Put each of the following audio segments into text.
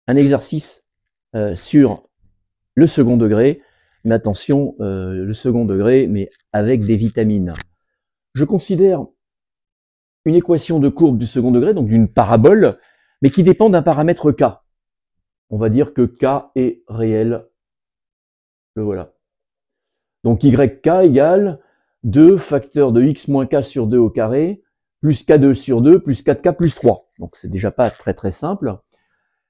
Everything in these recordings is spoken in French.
un exercice sur le second degré, mais attention, le second degré, mais avec des vitamines. Je considère une équation de courbe du second degré, donc d'une parabole, mais qui dépend d'un paramètre k. On va dire que k est réel. Le voilà. Donc yk égale 2 facteur de x moins k sur 2 au carré, plus k2 sur 2, plus 4k plus 3. Donc c'est déjà pas très simple.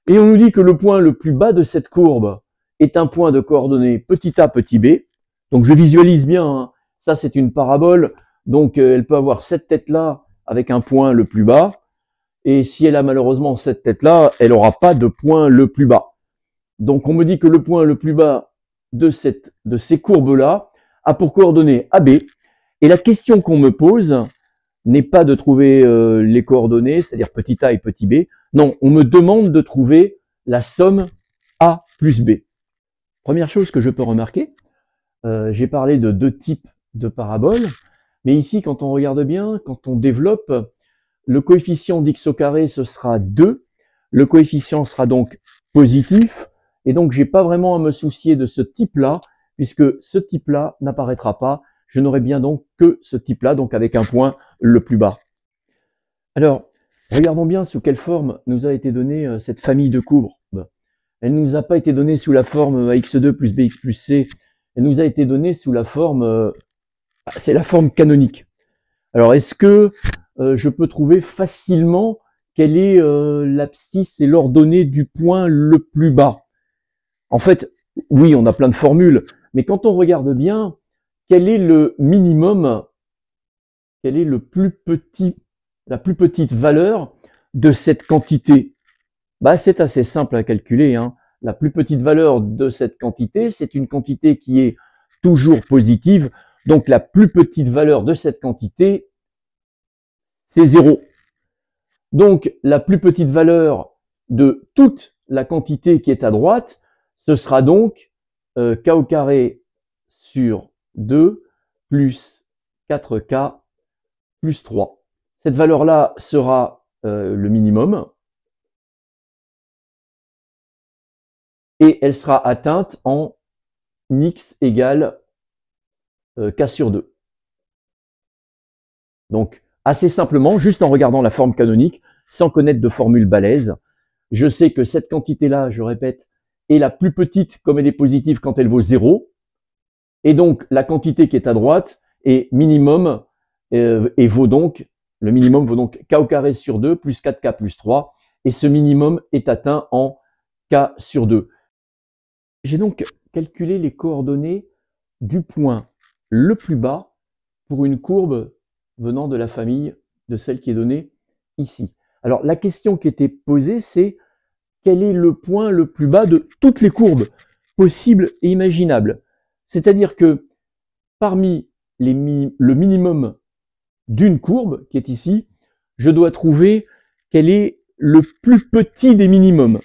Et on nous dit que le point le plus bas de cette courbe est un point de coordonnées petit a, petit b. Donc je visualise bien, hein. Ça c'est une parabole, donc elle peut avoir cette tête-là avec un point le plus bas. Et si elle a malheureusement cette tête-là, elle n'aura pas de point le plus bas. Donc on me dit que le point le plus bas de ces courbes-là a pour coordonnées AB. Et la question qu'on me pose n'est pas de trouver les coordonnées, c'est-à-dire petit a et petit b. Non, on me demande de trouver la somme a plus b. Première chose que je peux remarquer, j'ai parlé de deux types de paraboles, mais ici, quand on regarde bien, quand on développe, le coefficient d'x au carré, ce sera 2. Le coefficient sera donc positif. Et donc, j'ai pas vraiment à me soucier de ce type-là, puisque ce type-là n'apparaîtra pas. Je n'aurai bien donc que ce type-là, donc avec un point le plus bas. Alors, regardons bien sous quelle forme nous a été donnée cette famille de courbes. Elle ne nous a pas été donnée sous la forme x2 plus bx plus c. Elle nous a été donnée sous la forme, c'est la forme canonique. Alors, est-ce que je peux trouver facilement quelle est l'abscisse et l'ordonnée du point le plus bas? En fait, oui, on a plein de formules, mais quand on regarde bien, quel est le minimum, quel est le plus petit, la plus petite valeur de cette quantité? Bah, c'est assez simple à calculer, hein. La plus petite valeur de cette quantité, c'est une quantité qui est toujours positive. Donc, la plus petite valeur de cette quantité, c'est 0. Donc, la plus petite valeur de toute la quantité qui est à droite, ce sera donc k au carré sur 2 plus 4k plus 3. Cette valeur-là sera le minimum et elle sera atteinte en x égale k sur 2. Donc, assez simplement, juste en regardant la forme canonique, sans connaître de formule balèze, je sais que cette quantité-là, je répète, est la plus petite comme elle est positive quand elle vaut 0. Et donc, la quantité qui est à droite est minimum et vaut donc, le minimum vaut donc k au carré sur 2 plus 4k plus 3. Et ce minimum est atteint en k sur 2. J'ai donc calculé les coordonnées du point le plus bas pour une courbe venant de la famille de celle qui est donnée ici. Alors, la question qui était posée, c'est quel est le point le plus bas de toutes les courbes possibles et imaginables? C'est-à-dire que parmi le minimum d'une courbe, qui est ici, je dois trouver quel est le plus petit des minimums.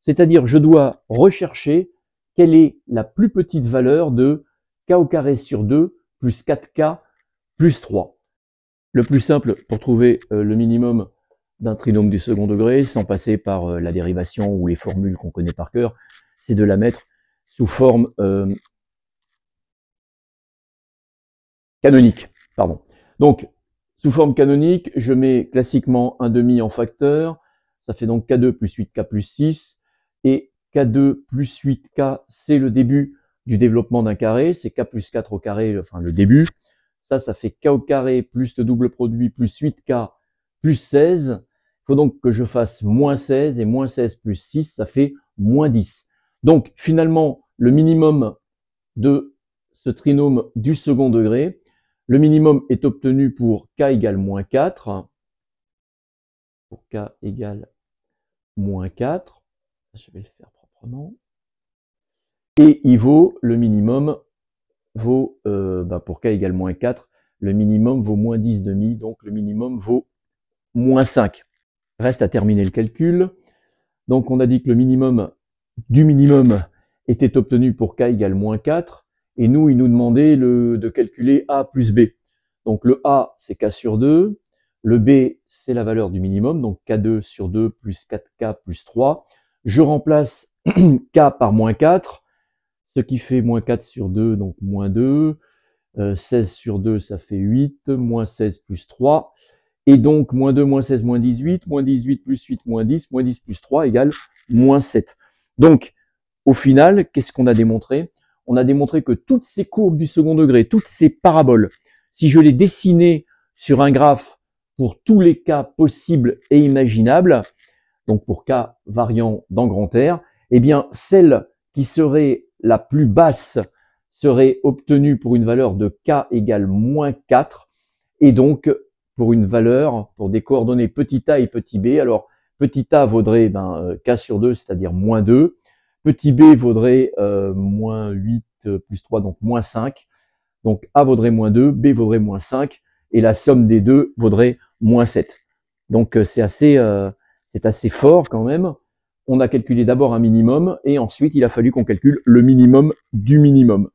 C'est-à-dire, je dois rechercher quelle est la plus petite valeur de k au carré sur 2 plus 4k plus 3. Le plus simple pour trouver le minimum d'un trinôme du second degré, sans passer par la dérivation ou les formules qu'on connaît par cœur, c'est de la mettre sous forme canonique. Pardon. Donc, sous forme canonique, je mets classiquement un demi en facteur, ça fait donc k2 plus 8k plus 6, et k2 plus 8k, c'est le début du développement d'un carré, c'est k plus 4 au carré, enfin le début. Ça fait k au carré plus le double produit plus 8k plus 16. Il faut donc que je fasse moins 16, et moins 16 plus 6, ça fait moins 10. Donc, finalement, le minimum de ce trinôme du second degré, le minimum est obtenu pour k égale moins 4. Pour k égale moins 4. Je vais le faire proprement. Et il vaut, le minimum vaut, pour k égale moins 4, le minimum vaut moins 10,5, donc le minimum vaut moins 5. Reste à terminer le calcul. Donc on a dit que le minimum du minimum était obtenu pour k égale moins 4. Et nous, il nous demandait de calculer a plus b. Donc le a, c'est k sur 2. Le b, c'est la valeur du minimum, donc k2 sur 2 plus 4k plus 3. Je remplace k par moins 4, ce qui fait moins 4 sur 2, donc moins 2. 16 sur 2, ça fait 8, moins 16 plus 3. Et donc, moins 2, moins 16, moins 18, moins 18 plus 8, moins 10, moins 10 plus 3 égale moins 7. Donc, au final, qu'est-ce qu'on a démontré? On a démontré que toutes ces courbes du second degré, toutes ces paraboles, si je les dessinais sur un graphe pour tous les cas possibles et imaginables, donc pour k variant dans grand R, eh bien, celle qui serait la plus basse serait obtenue pour une valeur de k égale moins 4, et donc pour une valeur, pour des coordonnées petit a et petit b. Alors, petit a vaudrait k sur 2, c'est-à-dire moins 2. Petit b vaudrait moins 8 plus 3, donc moins 5. Donc a vaudrait moins 2, b vaudrait moins 5, et la somme des deux vaudrait moins 7. Donc c'est assez fort quand même. On a calculé d'abord un minimum, et ensuite il a fallu qu'on calcule le minimum du minimum.